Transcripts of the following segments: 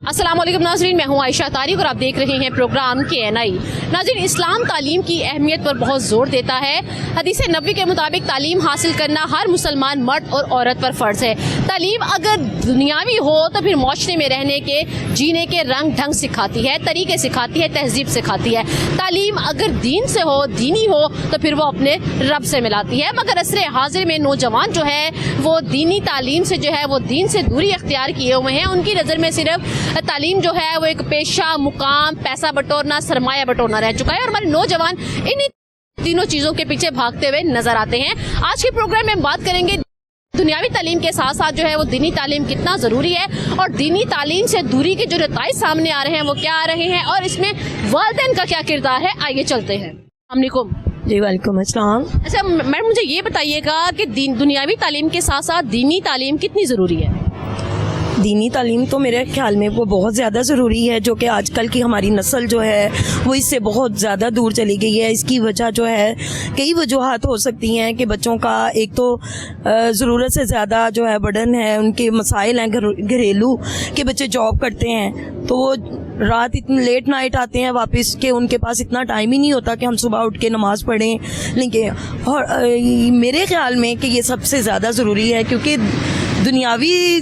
अस्सलाम वालेकुम नाज़रीन, मैं हूँ आयशा तारिक और आप देख रहे हैं प्रोग्राम KNI। नाज़रीन, इस्लाम तालीम की अहमियत पर बहुत ज़ोर देता है। हदीस नबी के मुताबिक तालीम हासिल करना हर मुसलमान मर्द और औरत पर फ़र्ज़ है। तालीम अगर दुनियावी हो तो फिर माशरे में रहने के, जीने के रंग ढंग सिखाती है, तरीके सिखाती है, तहजीब सिखाती है। तालीम अगर दीन से हो, दीनी हो, तो फिर वो अपने रब से मिलाती है। मगर असरे हाजिर में नौजवान जो है वो दीनी तालीम से जो है वो दीन से दूरी अख्तियार किए हुए हैं। उनकी नज़र में सिर्फ तालीम जो है वो एक पेशा, मुकाम, पैसा बटोरना, सरमाया बटोरना रह चुका है और हमारे नौजवान इन्हीं तीनों चीज़ों के पीछे भागते हुए नजर आते हैं। आज के प्रोग्राम में हम बात करेंगे दुनियावी तालीम के साथ साथ जो है वो दीनी तालीम कितना ज़रूरी है और दीनी तालीम से दूरी के जो नताइज सामने आ रहे हैं वो क्या आ रहे हैं और इसमें वालिदैन का क्या किरदार है। आइए चलते हैं। अस्सलाम वालेकुम। जी वालेकुम अस्सलाम। अच्छा मैडम, मुझे ये बताइएगा कि दुनियावी तालीम के साथ साथ दीनी तालीम कितनी ज़रूरी है? दीनी तालीम तो मेरे ख्याल में वो बहुत ज़्यादा ज़रूरी है, जो कि आजकल की हमारी नस्ल जो है वो इससे बहुत ज़्यादा दूर चली गई है। इसकी वजह जो है कई वजूहात हो सकती हैं कि बच्चों का एक तो ज़रूरत से ज़्यादा जो है बर्डन है, उनके मसाइल हैं घरेलू के, बच्चे जॉब करते हैं तो वो रात इतनी लेट नाइट आते हैं वापस के उनके पास इतना टाइम ही नहीं होता कि हम सुबह उठ के नमाज़ पढ़ें। लेकिन और मेरे ख्याल में कि ये सबसे ज़्यादा ज़रूरी है, क्योंकि दुनियावी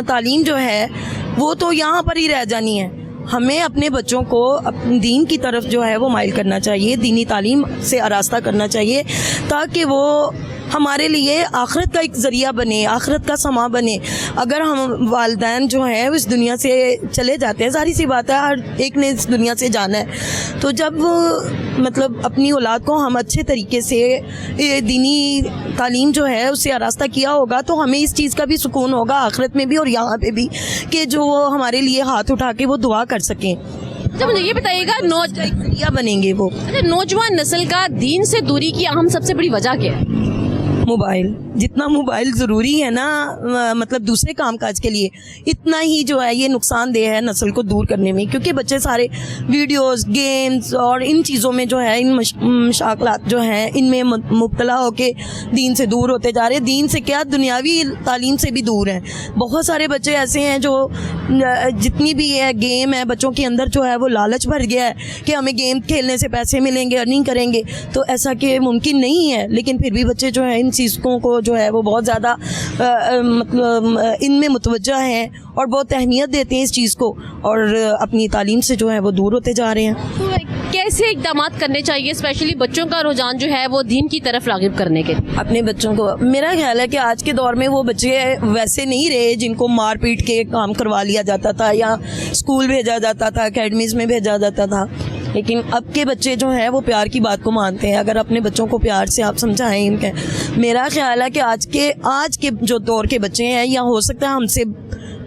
तालीम जो है वो तो यहाँ पर ही रह जानी है। हमें अपने बच्चों को अपने दीन की तरफ जो है वो माइल करना चाहिए, दीनी तालीम से आरास्ता करना चाहिए, ताकि वो हमारे लिए आखिरत का एक ज़रिया बने, आखिरत का समा बने। अगर हम वालिदैन जो हैं इस दुनिया से चले जाते हैं, सारी सी बात है हर एक ने इस दुनिया से जाना है, तो जब मतलब अपनी औलाद को हम अच्छे तरीके से दीनी तालीम जो है उससे आरास्ता किया होगा तो हमें इस चीज़ का भी सुकून होगा आखिरत में भी और यहाँ पे भी, कि जो हमारे लिए हाथ उठा के वो दुआ कर सकें। अच्छा मुझे ये बताइएगा नौजवान बनेंगे वो। अच्छा, नौजवान नस्ल का दीन से दूरी की अहम सबसे बड़ी वजह क्या है? मोबाइल। जितना मोबाइल ज़रूरी है ना मतलब दूसरे कामकाज के लिए, इतना ही जो है ये नुकसानदेह है नस्ल को दूर करने में, क्योंकि बच्चे सारे वीडियोस, गेम्स और इन चीज़ों में जो है, इन मशाकलात जो हैं इनमें मुब्तला होके दीन से दूर होते जा रहे हैं। दीन से क्या, दुनियावी तालीम से भी दूर हैं। बहुत सारे बच्चे ऐसे हैं जो जितनी भी है गेम है, बच्चों के अंदर जो है वो लालच भर गया है कि हमें गेम खेलने से पैसे मिलेंगे, अर्निंग करेंगे, तो ऐसा कि मुमकिन नहीं है। लेकिन फिर भी बच्चे जो है इन चीज़ों को जो है वो बहुत ज़्यादा मतलब इनमें मुतवज्जा हैं और बहुत अहमियत देते हैं इस चीज़ को, और अपनी तालीम से जो है वो दूर होते जा रहे हैं। तो कैसे इक़दाम करने चाहिए स्पेशली बच्चों का रुझान जो है वो दीन की तरफ राग़िब करने के? अपने बच्चों को, मेरा ख्याल है कि आज के दौर में वो बच्चे वैसे नहीं रहे जिनको मार पीट के काम करवा लिया जाता था या स्कूल भेजा जाता था, अकेडमीज़ में भेजा जाता था। लेकिन अब के बच्चे जो हैं वो प्यार की बात को मानते हैं। अगर अपने बच्चों को प्यार से आप समझाएं इनके, मेरा ख्याल है कि आज के जो दौर के बच्चे हैं, या हो सकता है हमसे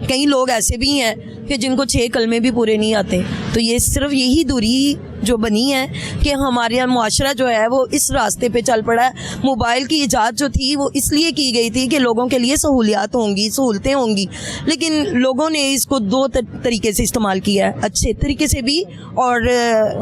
कई लोग ऐसे भी हैं कि जिनको 6 कलमे भी पूरे नहीं आते, तो ये सिर्फ यही दूरी जो बनी है कि हमारे मुआशरा जो है वो इस रास्ते पे चल पड़ा है। मोबाइल की इजाद जो थी वो इसलिए की गई थी कि लोगों के लिए सहूलतें होंगी, लेकिन लोगों ने इसको 2 तरीके से इस्तेमाल किया है, अच्छे तरीके से भी और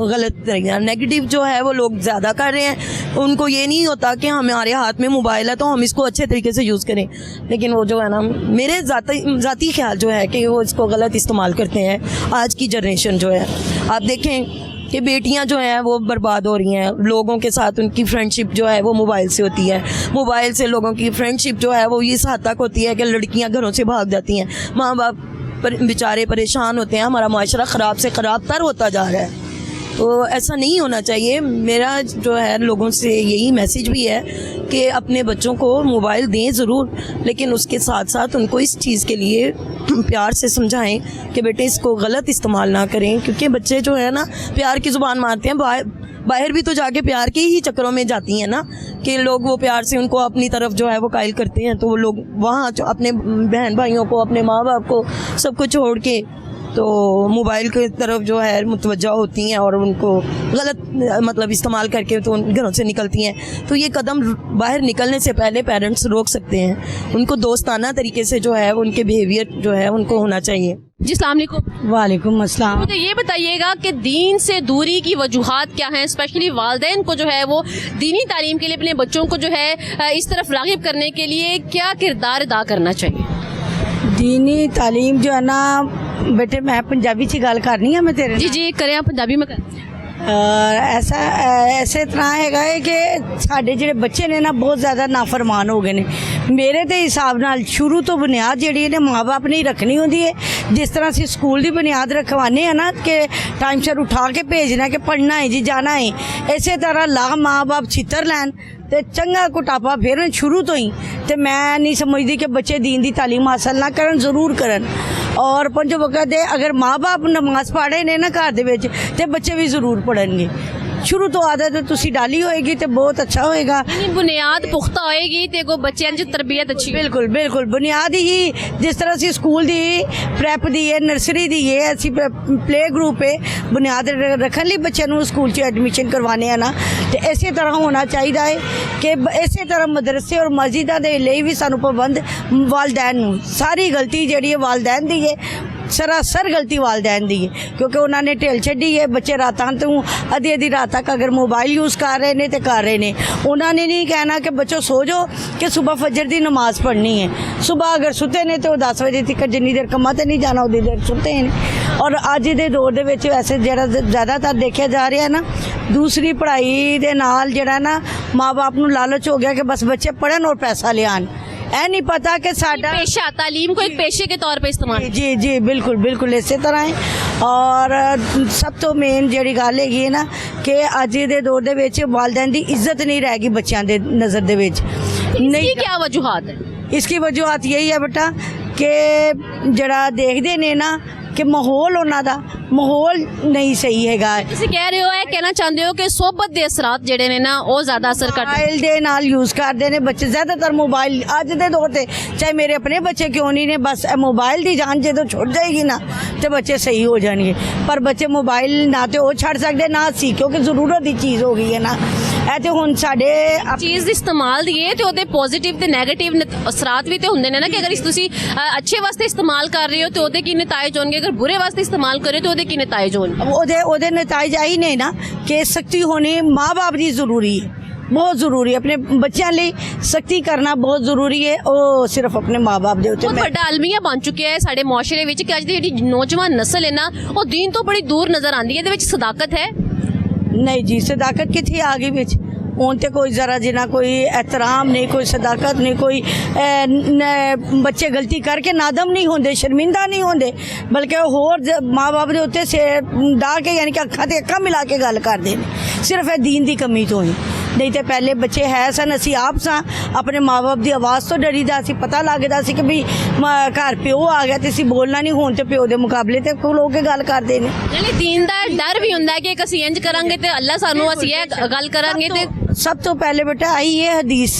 गलत तरीके। नेगेटिव जो है वो लोग ज़्यादा कर रहे हैं, उनको ये नहीं होता कि हमारे हाथ में मोबाइल है तो हम इसको अच्छे तरीके से यूज़ करें, लेकिन वो जो है ना, मेरे ज़ाती ख्याल जो है कि वो इसको गलत इस्तेमाल करते हैं। आज की जनरेशन जो है, आप देखें कि बेटियां जो हैं वो बर्बाद हो रही हैं, लोगों के साथ उनकी फ्रेंडशिप जो है वो मोबाइल से होती है, मोबाइल से लोगों की फ्रेंडशिप जो है वो इस हद तक होती है कि लड़कियां घरों से भाग जाती हैं, माँ बाप बेचारे परेशान होते हैं, हमारा माशरा ख़राब से ख़राब तर होता जा रहा है। तो ऐसा नहीं होना चाहिए। मेरा जो है लोगों से यही मैसेज भी है कि अपने बच्चों को मोबाइल दें ज़रूर, लेकिन उसके साथ साथ उनको इस चीज़ के लिए प्यार से समझाएं कि बेटे इसको गलत इस्तेमाल ना करें, क्योंकि बच्चे जो है ना प्यार की ज़ुबान मारते हैं, बाहर भी तो जाके प्यार के ही चक्करों में जाती हैं ना, कि लोग वो प्यार से उनको अपनी तरफ जो है वो कायल करते हैं, तो वो लोग वहाँ अपने बहन भाइयों को, अपने माँ बाप को, सब कुछ छोड़ के तो मोबाइल की तरफ जो है मुतवज्जा होती हैं और उनको गलत मतलब इस्तेमाल करके तो घरों से निकलती हैं। तो ये कदम बाहर निकलने से पहले पेरेंट्स रोक सकते हैं, उनको दोस्ताना तरीके से जो है उनके बिहेवियर जो है उनको होना चाहिए। जी अस्सलाम वालेकुम। वालेकुम अस्सलाम। मुझे ये बताइएगा कि दीन से दूरी की वजूहात क्या हैं, स्पेशली वालिदैन को जो है वो दीनी तालीम के लिए अपने बच्चों को जो है इस तरफ राग़िब करने के लिए क्या किरदार अदा करना चाहिए? दीनी तालीम जो है ना ਬੇਟੇ ਮੈਂ ਪੰਜਾਬੀ 'ਚ ਗੱਲ ਕਰਨੀ ਆ ਮੈਂ ਤੇਰੇ जी ਨਾਲ। जी करें आप पंजाबी में करें। ਐਸੇ ਤਰ੍ਹਾਂ ਹੈਗਾ ਹੈ ਕਿ ਸਾਡੇ ਜਿਹੜੇ ਬੱਚੇ ਨੇ ਨਾ ਬਹੁਤ ਜ਼ਿਆਦਾ ਨਾਫਰਮਾਨ ਹੋ ਗਏ ਨੇ। ਮੇਰੇ ਤੇ ਹਿਸਾਬ ਨਾਲ ਸ਼ੁਰੂ ਤੋਂ ਬੁਨਿਆਦ ਜਿਹੜੀ ਇਹਨੇ ਮਾਂ-ਬਾਪ ਨੇ ਹੀ ਰੱਖਣੀ ਹੁੰਦੀ ਹੈ। ਜਿਸ ਤਰ੍ਹਾਂ ਅਸੀਂ ਸਕੂਲ ਦੀ ਬੁਨਿਆਦ ਰਖਵਾਉਂਦੇ ਆ ਨਾ ਕਿ ਟਾਈਮ ਸਿਰ ਉਠਾ ਕੇ ਭੇਜਣਾ ਕਿ ਪੜ੍ਹਨਾ ਹੈ ਜੀ ਜਾਣਾ ਹੈ, ਇਸੇ ਤਰ੍ਹਾਂ ਲਾ ਮਾਂ-ਬਾਪ ਛਿੱਤਰ ਲੈਣ ਤੇ ਚੰਗਾ ਕੁਟਾਪਾ ਫੇਰਨ ਸ਼ੁਰੂ ਤੋਂ ਹੀ। ਤੇ ਮੈਂ ਨਹੀਂ ਸਮਝਦੀ ਕਿ ਬੱਚੇ ਦੀਨ ਦੀ ਤਾਲੀਮ ਹਾਸਲ ਨਾ ਕਰਨ, ਜ਼ਰੂਰ ਕਰਨ। ਔਰ ਪੰਜ ਵਕਤ ਦੇ ਅਗਰ ਮਾਂ-ਬਾਪ ਨਮਾਜ਼ ਪੜ੍ਹੇ ਨੇ ਨਾ ਘਰ ਦੇ ਵਿੱਚ ਤੇ ਬੱਚੇ ਵੀ ਜ਼ਰੂਰ ਪੜ੍ਹਨਗੇ। ਸ਼ੁਰੂ ਤੋਂ ਆਦਤ ਤੁਸੀਂ ਡਾਲੀ ਹੋਏਗੀ ਤੇ ਬਹੁਤ ਅੱਛਾ ਹੋਏਗਾ। यानी बुनियाद पुख्ता होएगी ते को बच्चों की तरबियत अच्छी ਬਿਲਕੁਲ ਬਿਲਕੁਲ ਬੁਨਿਆਦ ਹੀ ਜਿਸ ਤਰ੍ਹਾਂ ਅਸੀਂ ਸਕੂਲ ਦੀ ਪ੍ਰੈਪ ਦੀ ਹੈ, ਨਰਸਰੀ ਦੀ ਹੈ, ਅਸੀਂ ਪਲੇ ਗਰੁੱਪ ਹੈ, ਬੁਨਿਆਦ ਰੱਖਣ ਲਈ ਬੱਚਿਆਂ ਨੂੰ ਸਕੂਲ 'ਚ ਐਡਮਿਸ਼ਨ ਕਰਵਾਉਂਦੇ ਆ ਨਾ, ਤੇ ਇਸੇ ਤਰ੍ਹਾਂ ਹੋਣਾ ਚਾਹੀਦਾ ਹੈ ਕਿ ਇਸੇ ਤਰ੍ਹਾਂ ਮਦਰਸੇ ਔਰ ਮਸਜਿਦਾਂ ਦੇ ਲਈ ਵੀ ਸਾਨੂੰ ਪਾਬੰਦ ਵਾਲਿਦੈਨ ਨੂੰ, ਸਾਰੀ ਗਲਤੀ ਜਿਹੜੀ ਹੈ ਵਾਲਿਦੈਨ ਦੀ ਹੈ, ਸਰਾਸਰ ਗਲਤੀ ਵਾਲਿਦੈਨ ਦੀ ਹੈ, ਕਿਉਂਕਿ ਉਹਨਾਂ ਨੇ ਢਿੱਲ ਛੱਡੀ ਹੈ। ਬੱਚੇ ਰਾਤਾਂ ਤੋਂ ਅੱਧੀ ਰਾਤ ਤੱਕ ਅਗਰ ਮੋਬਾਈਲ ਯੂਜ਼ ਕਰ ਰਹੇ ਨੇ ਤੇ ਕਰ ਰਹੇ ਨੇ। ਉਹਨਾਂ ਨੇ ਨਹੀਂ ਕਹਿਣਾ ਕਿ ਬੱਚੋ ਸੋ ਜਾਓ ਕਿ ਸਵੇਰ ਫਜਰ ਦੀ ਨਮਾਜ਼ ਪੜ੍ਹਨੀ ਹੈ। ਸਵੇਰ ਅਗਰ ਸੁੱਤੇ ਨੇ ਤੇ ਉਹ 10 ਵਜੇ ਤੱਕ ਜਿੰਨੀ ਦੇਰ ਕੰਮਾਂ ਤੇ ਨਹੀਂ ਜਾਣਾ ਉਨੀ ਦੇਰ ਸੁੱਤੇ ਨੇ। ਔਰ ਅੱਜ ਦੇ ਦੌਰ ਦੇ ਵਿੱਚ ਵੈਸੇ ਜਿਹੜਾ ਜ਼ਿਆਦਾਤਰ ਦੇਖਿਆ ਜਾ ਰਿਹਾ ਨਾ, ਦੂਸਰੀ ਪੜ੍ਹਾਈ ਦੇ ਨਾਲ ਜਿਹੜਾ ਨਾ ਮਾਂ-ਬਾਪ ਨੂੰ ਲਾਲਚ ਹੋ ਗਿਆ ਕਿ ਬਸ ਬੱਚੇ ਪੜ੍ਹਨ ਔਰ ਪੈਸਾ ਲਿਆਉਣ। ਇਹ ਨਹੀਂ ਪਤਾ ਕਿ ਸਾਡਾ पेशा तालीम को एक पेशे के तौर पे इस्तेमाल। ਜੀ ਜੀ ਬਿਲਕੁਲ ਬਿਲਕੁਲ ਇਸੇ ਤਰ੍ਹਾਂ ਹੈ। ਔਰ ਸਭ ਤੋਂ ਮੇਨ ਜਿਹੜੀ ਗੱਲ ਹੈਗੀ ਹੈ ਨਾ ਕਿ ਅੱਜ ਦੇ ਦੌਰ ਦੇ ਵਿੱਚ ਵਾਲਿਦੈਨ ਦੀ ਇੱਜ਼ਤ ਨਹੀਂ ਰਹਿ ਗਈ ਬੱਚਿਆਂ ਦੇ ਨਜ਼ਰ ਦੇ ਵਿੱਚ। इसकी क्या वजूहात है? ਇਸकी ਵਜੂਹਾਤ यही है बेटा ਕਿ ਜਿਹੜਾ ਦੇਖਦੇ ਨੇ ਨਾ ਕਿ ਮਾਹੌਲ ਉਹਨਾਂ ਦਾ ਮਾਹੌਲ ਨਹੀਂ ਸਹੀ ਹੈਗਾ। ਤੁਸੀਂ ਕਹਿ ਰਹੇ ਹੋ, ਇਹ ਕਹਿਣਾ ਚਾਹੁੰਦੇ ਹੋ ਕਿ ਸੋਬਤ ਦੇ ਅਸਰਾਤ ਜਿਹੜੇ ਨੇ ਨਾ ਉਹ ਜ਼ਿਆਦਾ ਅਸਰ ਕਰਦੇ ਮੋਬਾਈਲ ਦੇ ਨਾਲ ਯੂਜ਼ ਕਰਦੇ ਨੇ ਬੱਚੇ ਜ਼ਿਆਦਾਤਰ। ਮੋਬਾਈਲ ਅੱਜ ਦੇ ਦੌਰ ਤੇ ਚਾਹੇ ਮੇਰੇ ਆਪਣੇ ਬੱਚੇ ਕਿਉਂ ਨਹੀਂ ਨੇ, ਬਸ ਇਹ ਮੋਬਾਈਲ ਦੀ ਜਾਨ ਜਦੋਂ ਛੁੱਟ ਜਾਏਗੀ ਨਾ ਤੇ ਬੱਚੇ ਸਹੀ ਹੋ ਜਾਣਗੇ। ਪਰ ਬੱਚੇ ਮੋਬਾਈਲ ਨਾ ਤੇ ਉਹ ਛੱਡ ਸਕਦੇ ਨਾ ਅਸੀਂ, ਕਿਉਂਕਿ ਜ਼ਰੂਰਤ ਦੀ ਚੀਜ਼ ਹੋ ਗਈ ਹੈ ਨਾ। ਇਹ ਤੇ ਹੁਣ ਸਾਡੇ ਚੀਜ਼ ਦੇ ਇਸਤੇਮਾਲ ਦੀਏ ਤੇ ਉਹਦੇ ਪੋਜ਼ਿਟਿਵ ਤੇ ਨੈਗੇਟਿਵ ਅਸਰਾਤ ਵੀ ਤੇ ਹੁੰਦੇ ਨੇ ਨਾ, ਕਿ ਅਗਰ ਤੁਸੀਂ ਅੱਛੇ ਵਾਸਤੇ ਇਸਤੇਮਾਲ ਕਰ ਰਹੇ ਹੋ ਤੇ ਉਹਦੇ ਕੀ ਨਤੀਜੇ ਹੋਣਗੇ, ਅਗਰ ਬੁਰੇ ਵਾਸਤੇ ਇਸਤੇਮਾਲ ਕਰ ਰਹੇ ਹੋ ਤੇ ਉਹਦੇ ਕੀ ਨਤੀਜੇ ਹੋਣਗੇ। ਉਹਦੇ ਨਤੀਜੇ ਆਹੀ ਨੇ ਨਾ ਕਿ ਸਖਤੀ ਹੋਣੀ ਮਾਂ-ਬਾਪ ਦੀ ਜ਼ਰੂਰੀ ਹੈ, ਬਹੁਤ ਜ਼ਰੂਰੀ ਹੈ। ਆਪਣੇ ਬੱਚਿਆਂ ਲਈ ਸਖਤੀ ਕਰਨਾ ਬਹੁਤ ਜ਼ਰੂਰੀ ਹੈ। ਉਹ ਸਿਰਫ ਆਪਣੇ ਮਾਂ-ਬਾਪ ਦੇ ਉੱਤੇ ਬਹੁਤ ਵੱਡਾ ਅਲਮੀਆ ਬਣ ਚੁੱਕਿਆ ਹੈ ਸਾਡੇ ਮੁਆਸ਼ਰੇ ਵਿੱਚ ਕਿ ਅੱਜ ਦੀ ਜਿਹੜੀ ਨੌਜਵਾਨ ਨਸਲ ਹੈ ਨਾ ਉਹ ਦੀਨ ਤੋਂ ਬੜੀ ਦੂਰ ਨਜ਼ਰ ਆਉਂਦੀ ਹੈ। ਇਹਦੇ ਵਿੱਚ ਸਦਾਕਤ ਹੈ ਨਹੀਂ ਜੀ, ਸਦਾਕਤ ਕਿੱਥੇ ਆ ਗਈ ਵਿੱਚ? ਹੁਣ ਤੇ ਕੋਈ ਜ਼ਰਾ ਜਿਨਾ ਕੋਈ एहतराम नहीं, कोई सदाकत नहीं, कोई ਬੱਚੇ ਗਲਤੀ ਕਰਕੇ ਨਾਦਮ ਨਹੀਂ ਹੁੰਦੇ, ਸ਼ਰਮਿੰਦਾ ਨਹੀਂ ਹੁੰਦੇ, ਬਲਕਿ ਹੋਰ ਮਾਂ-ਬਾਪ ਦੇ ਉੱਤੇ ਡਾ ਕੇ ਯਾਨੀ ਕਿ ਅੱਖਾਂ ਤੇ ਅੱਖਾਂ ਮਿਲਾ ਕੇ ਗੱਲ ਕਰਦੇ ਨੇ। ਸਿਰਫ ਇਹ ਦੀਨ ਦੀ ਕਮੀ ਤੋਂ ਹੀ। ਨਹੀਂ ਤੇ ਪਹਿਲੇ ਬੱਚੇ ਹੈ ਸਨ, ਅਸੀਂ ਆਪ ਸਾਂ, ਆਪਣੇ ਮਾਂ-ਬਾਪ ਦੀ ਆਵਾਜ਼ ਤੋਂ ਡਰੀਦਾ ਸੀ। ਪਤਾ ਲੱਗਦਾ ਸੀ ਕਿ ਵੀ ਘਰ ਪਿਓ ਆ ਗਿਆ ਤੇ ਅਸੀਂ ਬੋਲਣਾ ਨਹੀਂ। ਹੁਣ ਤੇ ਪਿਓ ਦੇ ਮੁਕਾਬਲੇ ਤੇ ਖਲੋ ਕੇ ਗੱਲ ਕਰਦੇ ਨੇ। ਨਾਲੇ ਦੀਨ ਦਾ ਡਰ ਵੀ ਹੁੰਦਾ ਹੈ ਕਿ ਅਸੀਂ ਇੰਜ ਕਰਾਂਗੇ ਤੇ ਅੱਲਾ ਸਾਨੂੰ ਅਸੀਂ ਇਹ ਗੱਲ ਕਰਾਂਗੇ ਤੇ ਸਭ ਤੋਂ ਪਹਿਲੇ ਬੇਟਾ ਆਈ ਹੈ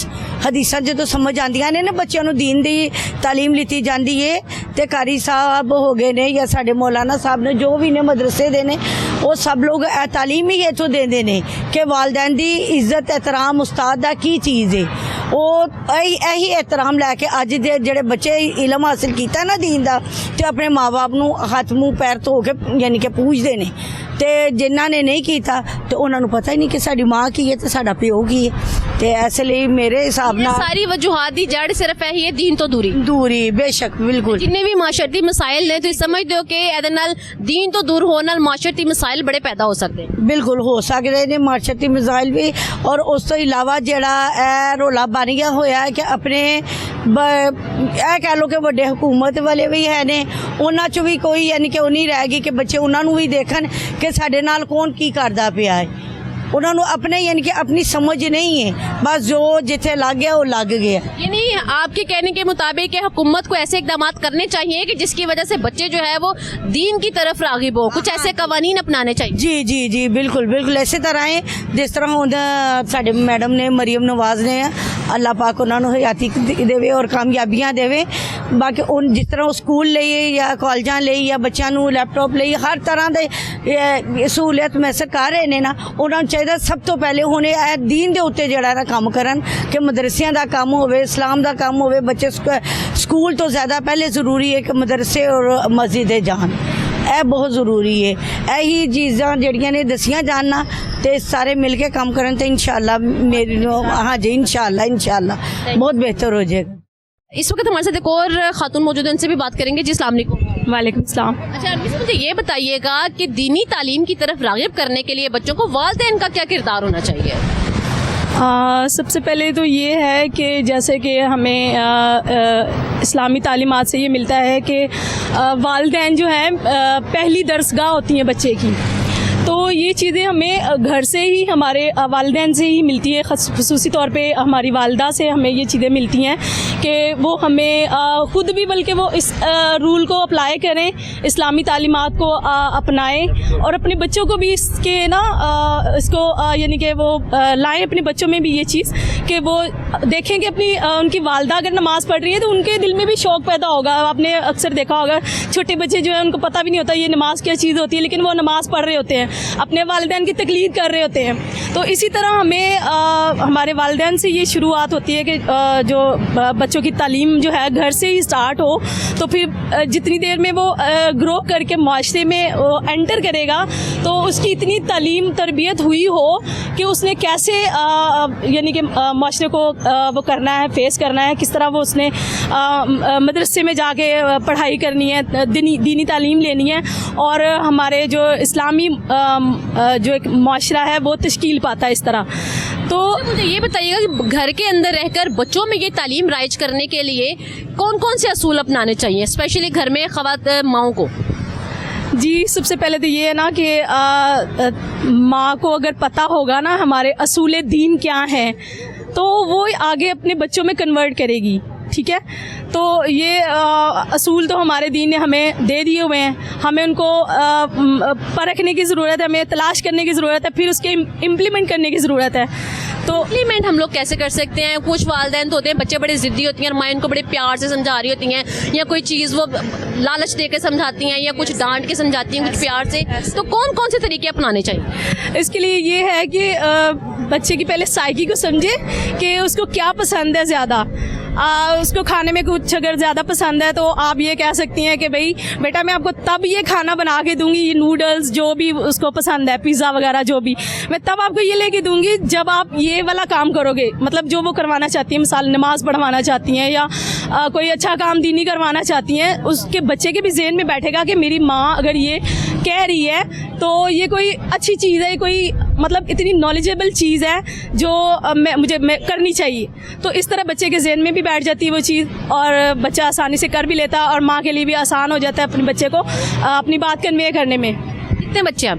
ਹਦੀਸਾਂ ਜਦੋਂ ਸਮਝ ਆਉਂਦੀਆਂ ਨੇ ਨਾ ਬੱਚਿਆਂ ਨੂੰ, ਦੀਨ ਦੀ ਤਾਲੀਮ ਲਿੱਤੀ ਜਾਂਦੀ ਹੈ ਤੇ ਕਾਰੀ ਸਾਹਿਬ ਹੋ ਗਏ ਨੇ ਜਾਂ ਸਾਡੇ ਮੌਲਾਨਾ ਸਾਹਿਬ ਨੇ ਜੋ ਵੀ ਨੇ ਮਦਰਸੇ ਦੇ ਨੇ, ਉਹ ਸਭ ਲੋਕ ਇਹ ਤਾਲੀਮ ਹੀ ਇੱਥੋਂ ਦਿੰਦੇ ਨੇ ਕਿ ਵਾਲਿਦੈਨ ਦੀ ਇੱਜ਼ਤ ਇਹਤਰਾਮ ਉਸਤਾਦ ਦਾ ਕੀ ਚੀਜ਼ ਹੈ। ਉਹ ਇਹੀ ਇਹਤਰਾਮ ਲੈ ਕੇ ਅੱਜ ਦੇ ਜਿਹੜੇ ਬੱਚੇ ਇਲਮ ਹਾਸਿਲ ਕੀਤਾ ਨਾ ਦੀਨ ਦਾ ਤੇ ਆਪਣੇ ਮਾਂ-ਬਾਪ ਨੂੰ ਹੱਥ ਮੂੰਹ ਪੈਰ ਧੋ ਕੇ ਯਾਨੀ ਕਿ ਪੂਜਦੇ ਨੇ। ਤੇ ਜਿਨ੍ਹਾਂ ਨੇ ਨਹੀਂ ਕੀਤਾ ਤੇ ਉਹਨਾਂ ਨੂੰ ਪਤਾ ਹੀ ਨਹੀਂ ਕਿ ਸਾਡੀ ਮਾਂ ਕੀ ਹੈ ਤੇ ਸਾਡਾ ਪਿਓ ਕੀ ਹੈ। ਤੇ ਇਸ ਲਈ ਮੇਰੇ ਹਿਸਾਬ ਨਾਲ ਸਾਰੀ ਵਜੂਹਾਤ ਦੀ ਜੜ ਸਿਰਫ ਇਹੀ ਹੈ, ਦੀਨ ਤੋਂ ਦੂਰੀ। ਬੇਸ਼ੱਕ ਬਿਲਕੁਲ। ਜਿੰਨੇ ਵੀ ਮਾਸ਼ਰਤੀ ਮਸਾਇਲ ਨੇ ਤੁਸੀਂ ਸਮਝਦੇ ਹੋ ਕਿ ਇਹਦੇ ਨਾਲ ਦੀਨ ਤੋਂ ਦੂਰ ਹੋਣ ਨਾਲ ਮਾਸ਼ਰਤੀ ਮਸਾਇਲ ਬੜੇ ਪੈਦਾ ਹੋ ਸਕਦੇ ਨੇ। ਬਿਲਕੁਲ ਹੋ ਸਕਦੇ ਨੇ ਮਾਸ਼ਰਤੀ ਮਸਾਇਲ ਵੀ। ਔਰ ਉਸ ਤੋਂ ਇਲਾਵਾ ਜਿਹੜਾ ਇਹ ਰੌਲਾ ਬਣ ਗਿਆ ਹੋਇਆ ਹੈ ਕਿ ਆਪਣੇ ਇਹ ਕਹਿ ਲਓ ਕਿ ਵੱਡੇ ਹਕੂਮਤ ਵਾਲੇ ਵੀ ਹੈ ਨੇ, ਉਹਨਾਂ 'ਚ ਵੀ ਕੋਈ ਯਾਨੀ ਕਿ ਉਹ ਨਹੀਂ ਰਹਿ ਗਈ ਕਿ ਬੱਚੇ ਉਹਨਾਂ ਨੂੰ ਵੀ ਦੇਖਣ ਕਿ ਸਾਡੇ ਨਾਲ ਕੌਣ ਕੀ ਕਰਦਾ ਪਿਆ ਹੈ। ਉਹਨਾਂ ਨੂੰ ਆਪਣੇ यानी कि अपनी समझ नहीं है, बस जो जिथे लग गया वो लग गया। यानी आपके कहने के मुताबिक हुकूमत को ऐसे इकदाम करने चाहिए कि जिसकी वजह से बच्चे जो है वो दीन की तरफ रागिब हो, कुछ ऐसे कवानीन अपनाने चाहिए। जी जी जी बिल्कुल बिल्कुल इसी तरह है जिस तरह ਹੁਣ ਸਾਡੇ ਮੈਡਮ ਨੇ ਮਰੀਮ ਨਵਾਜ਼ ਨੇ, ਅੱਲਾਹ ਪਾਕ ਉਹਨਾਂ ਨੂੰ ਹਯਾਤੀ ਦੇਵੇ ਔਰ ਕਾਮਯਾਬੀਆਂ ਦੇਵੇ। ਬਾਕੀ ਉਹ ਜਿਸ ਤਰ੍ਹਾਂ ਉਹ ਸਕੂਲ ਲਈ ਜਾਂ ਕਾਲਜਾਂ ਲਈ ਜਾਂ ਬੱਚਿਆਂ ਨੂੰ ਲੈਪਟਾਪ ਲਈ ਹਰ ਤਰ੍ਹਾਂ ਦੇ ਸਹੂਲਤ ਮੈਸਰ ਕਰ ਰਹੇ ਨੇ ਨਾ, ਉਹਨਾਂ ਨੂੰ ਚਾਹੀਦਾ ਸਭ ਤੋਂ ਪਹਿਲੇ ਹੁਣ ਇਹ ਦੀਨ ਦੇ ਉੱਤੇ ਜਿਹੜਾ ਨਾ ਕੰਮ ਕਰਨ ਕਿ ਮਦਰਸਿਆਂ ਦਾ ਕੰਮ ਹੋਵੇ, ਇਸਲਾਮ ਦਾ ਕੰਮ ਹੋਵੇ। ਬੱਚੇ ਸਕੂਲ ਤੋਂ ਜ਼ਿਆਦਾ ਪਹਿਲੇ ਜ਼ਰੂਰੀ ਹੈ ਕਿ ਮਦਰਸੇ ਔਰ ਮਸਜਿਦ ਜਾਣ, ਇਹ ਬਹੁਤ ਜ਼ਰੂਰੀ ਹੈ। ਇਹੀ ਚੀਜ਼ਾਂ ਜਿਹੜੀਆਂ ਨੇ ਦਸੀਆਂ ਜਾਣ ਨਾ ਤੇ ਸਾਰੇ ਮਿਲ ਕੇ ਕੰਮ ਕਰਨ ਤੇ इंशाअल्लाह मेरी हाँ जी इंशाअल्लाह बहुत बेहतर हो जाएगा। इस वक्त हमारे साथ एक और खातून मौजूद है, उनसे भी बात करेंगे। जी अस्सलाम वालेकुम। वालेकुम अस्सलाम। अच्छा अनवी से मुझे ये बताइएगा कि दीनी तालीम की तरफ राग़िब करने के लिए बच्चों को वालिदैन का क्या किरदार होना चाहिए? सबसे पहले तो ये है कि जैसे कि हमें इस्लामी तालीमात से ये मिलता है कि वालिदैन जो हैं पहली दरसगाह होती हैं बच्चे की, तो ये चीज़ें हमें घर से ही हमारे वालिदैन से ही मिलती है। ख़ुसूसी तौर पे हमारी वालदा से हमें ये चीज़ें मिलती हैं कि वो हमें ख़ुद भी बल्कि वो इस रूल को अप्लाई करें, इस्लामी तालीमात को अपनाएं और अपने बच्चों को भी इसके ना इसको यानी कि वो लाएं अपने बच्चों में भी ये चीज़ कि वो देखें कि अपनी उनकी वालदा अगर नमाज़ पढ़ रही है तो उनके दिल में भी शौक़ पैदा होगा। आपने अक्सर देखा होगा छोटे बच्चे जो है उनको पता भी नहीं होता ये नमाज़ क्या चीज़ होती है, लेकिन वो नमाज़ पढ़ रहे होते हैं, अपने वालिदैन की तकलीद कर रहे होते हैं। तो इसी तरह हमें हमारे वालिदैन से ये शुरुआत होती है कि जो बच्चों की तालीम जो है घर से ही स्टार्ट हो, तो फिर जितनी देर में वो ग्रो करके माशरे में एंटर करेगा तो उसकी इतनी तालीम तरबियत हुई हो कि उसने कैसे यानी कि माशरे को वो करना है, फेस करना है, किस तरह वो उसने मदरसे में जाके पढ़ाई करनी है, दीनी तालीम लेनी है और हमारे जो इस्लामी जो एक माशरा है वो तश्कील पाता है इस तरह। तो मुझे ये बताइएगा कि घर के अंदर रहकर बच्चों में ये तालीम राइज करने के लिए कौन कौन से असूल अपनाने चाहिए, स्पेशली घर में माओं को? जी सबसे पहले तो ये है ना कि माँ को अगर पता होगा ना हमारे असूल दीन क्या हैं तो वो आगे अपने बच्चों में कन्वर्ट करेगी। ठीक है, तो ये असूल तो हमारे दीन ने हमें दे दिए हुए हैं, हमें उनको परखने की ज़रूरत है, हमें तलाश करने की ज़रूरत है, फिर उसके इम्प्लीमेंट करने की ज़रूरत है। तो इम्प्लीमेंट हम लोग कैसे कर सकते हैं? कुछ वालिदैन तो होते हैं बच्चे बड़े ज़िद्दी होती हैं और माँ उनको बड़े प्यार से समझा रही होती हैं, या कोई चीज़ वो लालच दे के समझाती हैं या कुछ डांट के समझाती हैं कुछ प्यार से, तो कौन कौन से तरीके अपनाने चाहिए? इसके लिए ये है कि बच्चे की पहले साइकी को समझे कि उसको क्या पसंद है ज़्यादा। उसको खाने में कुछ अगर ज़्यादा पसंद है तो आप ये कह सकती हैं कि भाई बेटा मैं आपको तब ये खाना बना के दूंगी, ये नूडल्स जो भी उसको पसंद है, पिज़्ज़ा वगैरह जो भी, मैं तब आपको ये लेके दूंगी जब आप ये वाला काम करोगे। मतलब जो वो करवाना चाहती है, मिसाल नमाज़ पढ़वाना चाहती हैं या कोई अच्छा काम दीनी करवाना चाहती हैं, उसके बच्चे के भी ज़हन में बैठेगा कि मेरी माँ अगर ये कह रही है तो ये कोई अच्छी चीज़ है, कोई मतलब इतनी नॉलेजेबल चीज़ है जो मुझे करनी चाहिए। तो इस तरह बच्चे के ज़हन में भी बैठ जाती है वो चीज़ और बच्चा आसानी से कर भी लेता है और माँ के लिए भी आसान हो जाता है अपने बच्चे को अपनी बात कन्वे करने में। कितने बच्चे आप?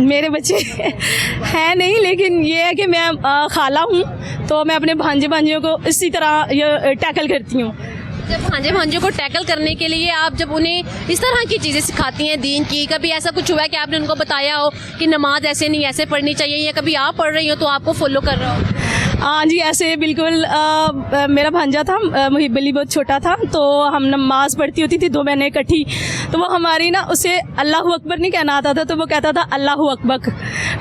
मेरे बच्चे हैं नहीं, लेकिन ये है कि मैं खाला हूँ तो मैं अपने भांजे भांजियों को इसी तरह ये टैकल करती हूँ। जब भांजे भांजियों को टैकल करने के लिए आप जब उन्हें इस तरह की चीज़ें सिखाती हैं दीन की, कभी ऐसा कुछ हुआ है कि आपने उनको बताया हो कि नमाज ऐसे नहीं ऐसे पढ़नी चाहिए, या कभी आप पढ़ रही हो तो आपको फॉलो कर रहा हो? हाँ जी, ऐसे बिल्कुल मेरा भांजा था, मुहिब अली बहुत छोटा था, तो हम नमाज पढ़ती होती थी 2 बहनें इकट्ठी, तो वो हमारी ना उसे अल्लाह अकबर नहीं कहना आता था, तो वो कहता था अल्लाह अकबर,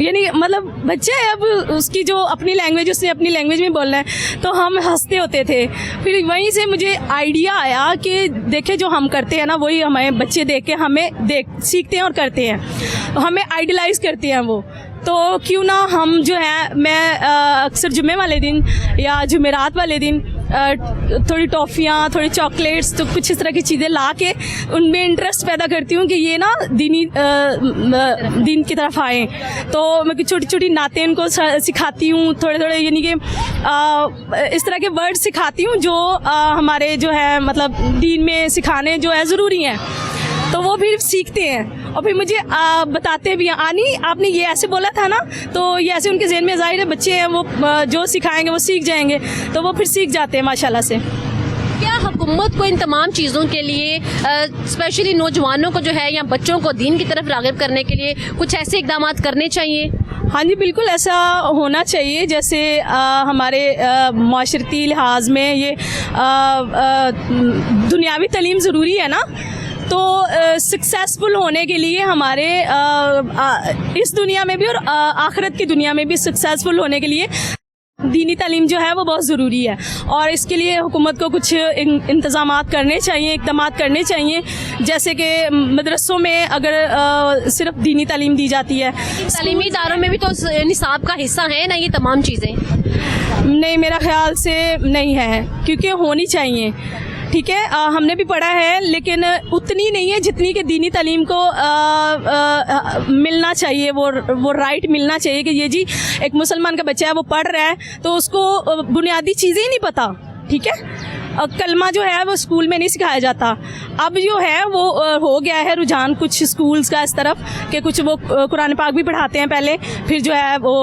यानी मतलब बच्चे है, अब उसकी जो अपनी लैंग्वेज उसने अपनी लैंग्वेज में बोलना है, तो हम हंसते होते थे। फिर वहीं से मुझे आइडिया आया कि देखे जो हम करते हैं ना वही हमें बच्चे देख के हमें सीखते हैं और करते हैं, हमें आइडलाइज करते हैं वो, तो क्यों ना हम जो है मैं अक्सर जुम्मे वाले दिन या जुमेरात वाले दिन थोड़ी टॉफ़ियाँ, थोड़ी चॉकलेट्स, तो कुछ इस तरह की चीज़ें ला के उनमें इंटरेस्ट पैदा करती हूँ कि ये ना दीन की तरफ आएँ। तो मैं छोटी छोटी नातें उनको सिखाती हूँ, थोड़े थोड़े यानी कि इस तरह के वर्ड सिखाती हूँ जो हमारे जो है मतलब दीन में सिखाने जो है ज़रूरी हैं, तो वो भी सीखते हैं और फिर मुझे बताते भी हैं, आनी आपने ये ऐसे बोला था ना, तो ये ऐसे उनके ज़हन में ज़ाहिर है बच्चे हैं वो जो सिखाएंगे वो सीख जाएंगे, तो वो फिर सीख जाते हैं माशाल्लाह से। क्या हुकूमत को इन तमाम चीज़ों के लिए स्पेशली नौजवानों को जो है या बच्चों को दीन की तरफ राग़िब करने के लिए कुछ ऐसे इक़दाम करने चाहिए? हाँ जी बिल्कुल ऐसा होना चाहिए, जैसे हमारे माशरती लिहाज में ये दुनियावी तालीम ज़रूरी है ना, तो सक्सेसफुल होने के लिए हमारे इस दुनिया में भी और आखिरत की दुनिया में भी सक्सेसफुल होने के लिए दीनी तालीम जो है वो बहुत ज़रूरी है, और इसके लिए हुकूमत को कुछ इंतज़ामात करने चाहिए, इक़दाम करने चाहिए, जैसे कि मदरसों में अगर सिर्फ दीनी तालीम दी जाती है, तालीमी इदारों में भी तो निसाब का हिस्सा है ना ये तमाम चीज़ें? नहीं मेरा ख्याल से नहीं है, क्योंकि होनी चाहिए। ٹھیک ہے ہم نے بھی پڑھا ہے لیکن اتنی نہیں ہے جتنی کہ دینی تعلیم کو ملنا چاہیے, وہ رائٹ ملنا چاہیے کہ یہ جی ایک مسلمان کا بچہ ہے وہ پڑھ رہا ہے تو اس کو بنیادی چیزیں ہی نہیں پتہ. ٹھیک ہے کلمہ جو ہے وہ اسکول میں نہیں سکھایا جاتا. اب جو ہے وہ ہو گیا ہے رجحان کچھ اسکولز کا اس طرف کہ کچھ وہ قرآن پاک بھی پڑھاتے ہیں پہلے, پھر جو ہے وہ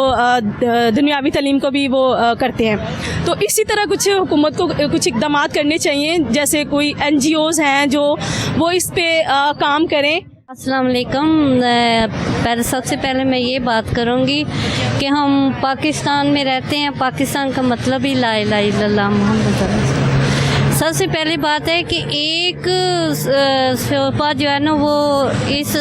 دنیاوی تعلیم کو بھی وہ کرتے ہیں. تو اسی طرح کچھ حکومت کو کچھ اقدامات کرنے چاہیے, جیسے کوئی NGOs ہیں جو وہ اس پہ کام کریں. السلام علیکم. سب سے پہلے میں یہ بات کروں گی کہ ہم پاکستان میں رہتے ہیں. پاکستان کا مطلب ہی لا الہ الا اللہ محمد رسول اللہ. سب سے پہلی بات ہے کہ ایک شعبہ جو ہے نا وہ اس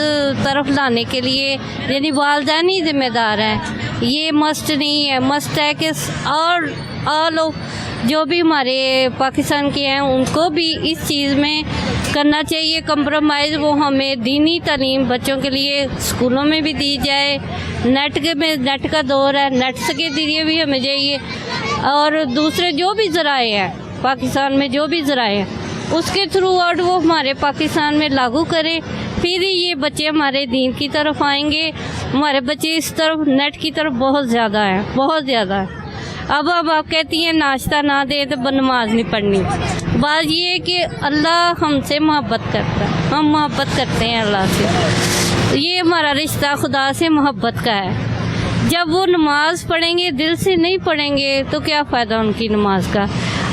طرف لانے کے لیے یعنی والدین ہی ذمہ دار ہیں. یہ مسٹ نہیں ہے, مسٹ ہے کہ اور لوگ جو بھی ہمارے پاکستان کے ہیں ان کو بھی اس چیز میں کرنا چاہیے کمپرومائز. وہ ہمیں دینی تعلیم بچوں کے لیے اسکولوں میں بھی دی جائے. نیٹ کا دور ہے, نیٹ کے ذریعے بھی ہمیں چاہیے, اور دوسرے جو بھی ذرائع ہیں پاکستان میں جو بھی ذرائع ہیں اس کے تھرو آؤٹ وہ ہمارے پاکستان میں لاگو کریں. پھر ہی یہ بچے ہمارے دین کی طرف آئیں گے. ہمارے بچے اس طرف نیٹ کی طرف بہت زیادہ ہیں, بہت زیادہ ہیں. اب آپ کہتی ہیں ناشتہ نہ دے تو نماز نہیں پڑھنی. بات یہ ہے کہ اللہ ہم سے محبت کرتا ہے, ہم محبت کرتے ہیں اللہ سے. یہ ہمارا رشتہ خدا سے محبت کا ہے. جب وہ نماز پڑھیں گے دل سے نہیں پڑھیں گے تو کیا فائدہ ان کی نماز کا.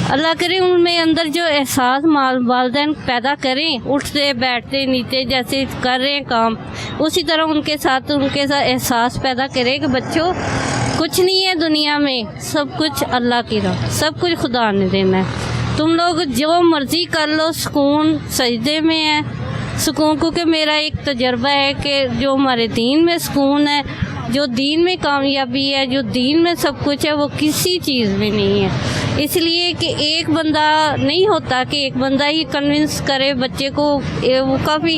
اللہ کرے ان میں اندر جو احساس والدین پیدا کریں, اٹھتے بیٹھتے نیچے جیسے کر رہے ہیں کام, اسی طرح ان کے ساتھ احساس پیدا کرے کہ بچوں کچھ نہیں ہے دنیا میں, سب کچھ اللہ کی راہ, سب کچھ خدا نے دینا ہے. تم لوگ جو مرضی کر لو, سکون سجدے میں ہے. سکون کیونکہ میرا ایک تجربہ ہے کہ جو ہمارے دین میں سکون ہے, جو دین میں کامیابی ہے, جو دین میں سب کچھ ہے, وہ کسی چیز میں نہیں ہے. اس لیے کہ ایک بندہ نہیں ہوتا کہ ایک بندہ ہی کنونس کرے بچے کو. وہ کافی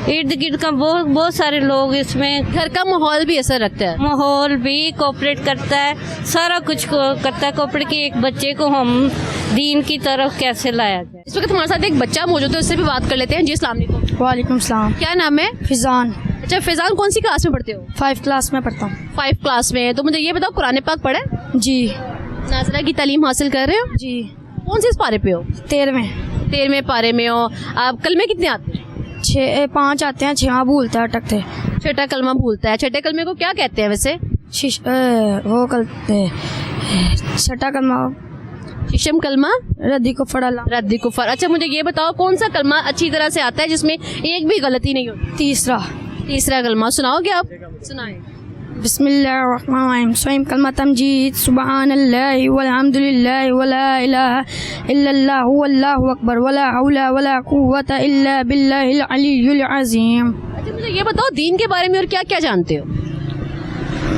ارد گرد کا بہت سارے لوگ اس میں, گھر کا ماحول بھی اثر رکھتا ہے, ماحول بھی کوپریٹ کرتا ہے, سارا کچھ کرتا ہے کوپریٹ کہ ایک بچے کو ہم دین کی طرف کیسے لایا جائے. اس وقت ہمارے ساتھ ایک بچہ موجود ہے, اس سے بھی بات کر لیتے ہیں. جی السلام علیکم. وعلیکم السلام. کیا نام ہے؟ فیضان. اچھا فیضان, کون سی کلاس میں پڑھتے ہو؟ 5 کلاس میں پڑھتا ہوں. 5 کلاس میں. تو مجھے یہ بتاؤ قرآن پاک پڑھے؟ جی. ناظرہ کی تعلیم حاصل کر رہے ہو؟ جی. کون سے پارے پہ ہو؟ 13ویں پارے میں ہو. آپ کلمے کتنے آتے ہیں؟ 5 آتے ہیں, 6 بھولتا ہے, اٹکتے. چھٹا کلمہ بھولتا ہے. چھٹے کلمے کو کیا کہتے ہیں ویسے؟ وہ کرتے چھٹا کلمہ ششم کلمہ ردی کفر اللہ. ردی کفر. اچھا مجھے یہ بتاؤ کون سا کلمہ اچھی طرح سے آتا ہے جس میں ایک بھی غلطی نہیں ہوتی؟ تیسرا کلمہ سناؤ گے آپ؟ سنائیں. بسم اللہ الرحمن الرحیم. سوئم کلمہ تمجید. سبحان اللہ والحمد للہ ولا الہ الا اللہ واللہ اکبر ولا حول ولا قوۃ الا باللہ العلی العظیم. اچھا مجھے یہ بتاؤ دین کے بارے میں اور کیا کیا جانتے ہو؟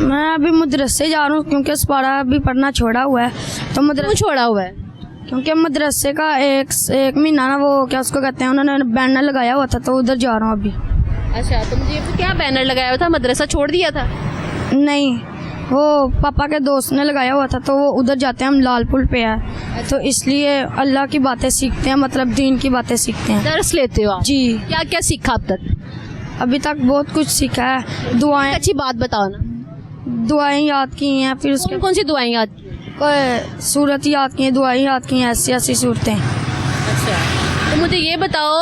میں ابھی مدرسے جا رہا ہوں کیونکہ اس پارا ابھی پڑھنا چھوڑا ہوا ہے. تو کیوں چھوڑا ہوا ہے؟ کیونکہ مدرسے کا ایک مہینہ نا وہ کیا اس کو کہتے ہیں, انہوں نے بینر لگایا ہوا تھا تو ادھر جا رہا ہوں ابھی. اچھا تو مجھے کیا بینر لگایا ہوا تھا؟ مدرسہ چھوڑ دیا تھا؟ نہیں, وہ پاپا کے دوست نے لگایا ہوا تھا تو وہ ادھر جاتے ہیں, ہم لال پل پہ ہیں تو اس لیے اللہ کی باتیں سیکھتے ہیں, مطلب دین کی باتیں سیکھتے ہیں. درس لیتے ہو آپ؟ جی. کیا کیا سیکھا اب تک؟ ابھی تک بہت کچھ سیکھا ہے. دعائیں, اچھی بات بتاؤ نا. دعائیں یاد کی ہیں, پھر اس کے کون سی دعائیں یاد کی؟ کوئی صورت یاد کی ہیں, دعائیں یاد کی ہیں, ایسی صورتیں. اچھا تو مجھے یہ بتاؤ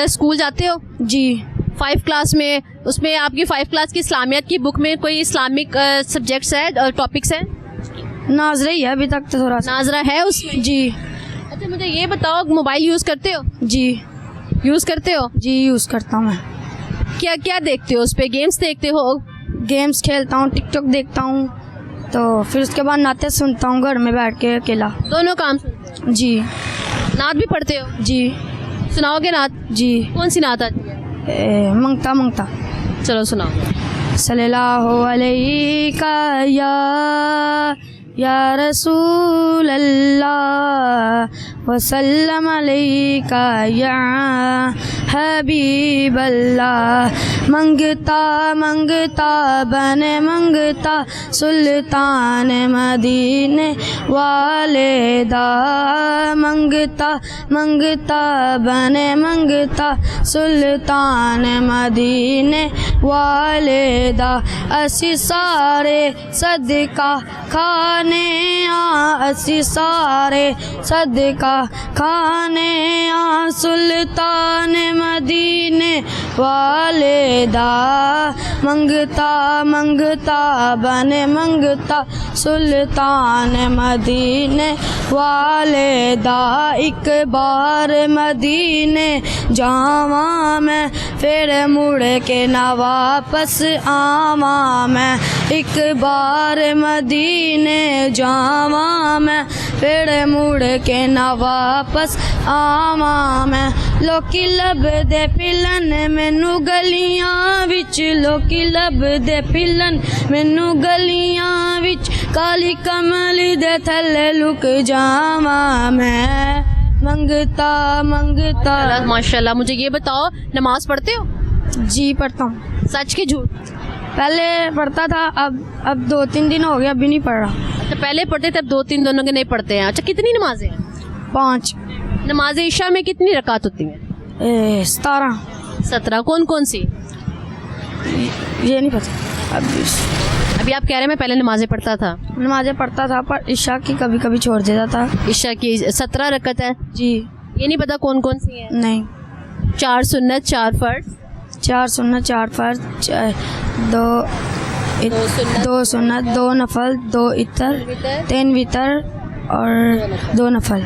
اسکول جاتے ہو؟ جی. 5 کلاس میں, اس میں آپ کی 5 کلاس کی اسلامیت کی بک میں کوئی اسلامک سبجیکٹس ہیں اور ٹاپکس ہیں؟ ناظرہ ہی ہے ابھی تک تو تھوڑا سا. ناظرہ ہے اس میں؟ جی. اچھا مجھے یہ بتاؤ موبائل یوز کرتے ہو؟ جی. یوز کرتے ہو؟ جی یوز کرتا ہوں میں. کیا کیا دیکھتے ہو اس پہ؟ گیمس دیکھتے ہو؟ گیمس کھیلتا ہوں, ٹک ٹاک دیکھتا ہوں, تو پھر اس کے بعد نعتیں سنتا ہوں گھر میں بیٹھ کے اکیلا. دونوں کام سنتے ہو؟ جی. نعت بھی پڑھتے ہو؟ جی. سناؤ گے نعت؟ جی. کون سی نعت آتی ہے؟ منگتا. چلو سناؤ. صلی اللہ علیہ یا رسول اللہ وسلم علیکا یا حبیب اللہ. منگتا منگتا بن منگتا سلطان مدینے والے دا. منگتا منگتا بن منگتا سلطان مدینے والے دا. اسی سارے صدقہ کھانے اسی سارے صدقہ کھانے سلطان مدینے والے دا. منگتا منگتا بن منگتا سلطان مدینے والے دا. ایک بار مدینے جاواں میں پھر مڑ کے نہ واپس آواں میں. ایک بار مدینے جاواں میں پھر مڑ کے نہ واپس آواں میں. لوکی لب دے پلن مینوں گلیاں وچ لوکی لب دے پلن مینوں گلیاں وچ کالی کملی دے تھلے لک جاواں میں. منگتا منگتا. ماشاءاللہ. مجھے یہ بتاؤ نماز پڑھتے ہو؟ جی پڑھتا ہوں. سچ کی جھوٹ؟ پہلے پڑھتا تھا, اب 2-3 دن ہو گیا, ابھی نہیں پڑھ رہا. اچھا پہلے پڑھتے تھے, اب 2-3 دنوں کے نہیں پڑھتے ہیں. اچھا کتنی نمازیں ہیں؟ 5. نماز عشاء میں کتنی رکعت ہوتی ہیں؟ 17. 17. کون کون سی؟ یہ نہیں پتہ. ابھی آپ کہہ رہے ہیں میں پہلے نمازیں پڑھتا تھا. نمازیں پڑھتا تھا پر عشاء کی کبھی کبھی چھوڑ دیتا تھا. عشاء کی 17 رکعت ہے. جی یہ نہیں پتا کون کون سی ہیں؟ نہیں. 4 سنت 4 فرض. 4 سنت 4 فرض 2 سنت 2 نفل 2 عطر 3 وطر اور 2 نفل.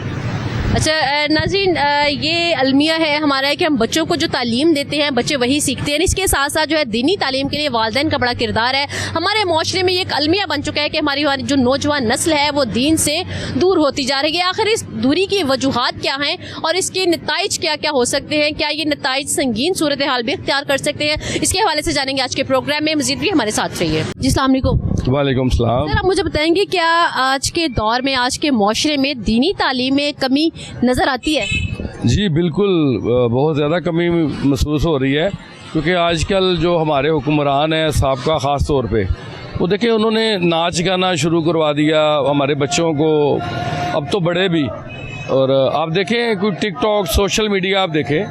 اچھا ناظرین یہ المیہ ہے ہمارا کہ ہم بچوں کو جو تعلیم دیتے ہیں بچے وہی سیکھتے ہیں. اس کے ساتھ ساتھ جو ہے دینی تعلیم کے لیے والدین کا بڑا کردار ہے. ہمارے معاشرے میں یہ ایک المیہ بن چکا ہے کہ ہماری جو نوجوان نسل ہے وہ دین سے دور ہوتی جا رہی ہے. آخر اس دوری کی وجوہات کیا ہیں اور اس کے نتائج کیا کیا ہو سکتے ہیں؟ کیا یہ نتائج سنگین صورتحال بھی اختیار کر سکتے ہیں؟ اس کے حوالے سے جانیں گے آج کے پروگرام میں. مزید بھی ہمارے ساتھ رہیے. جی السلام علیکم. وعلیکم السلام. سر آپ مجھے بتائیں گے کیا آج کے دور میں آج کے معاشرے میں دینی تعلیم میں کمی نظر آتی ہے؟ جی بالکل بہت زیادہ کمی محسوس ہو رہی ہے کیونکہ آج کل جو ہمارے حکمران ہیں سابقہ خاص طور پہ وہ دیکھیں انہوں نے ناچ گانا شروع کروا دیا ہمارے بچوں کو, اب تو بڑے بھی. اور آپ دیکھیں کوئی ٹک ٹاک سوشل میڈیا آپ دیکھیں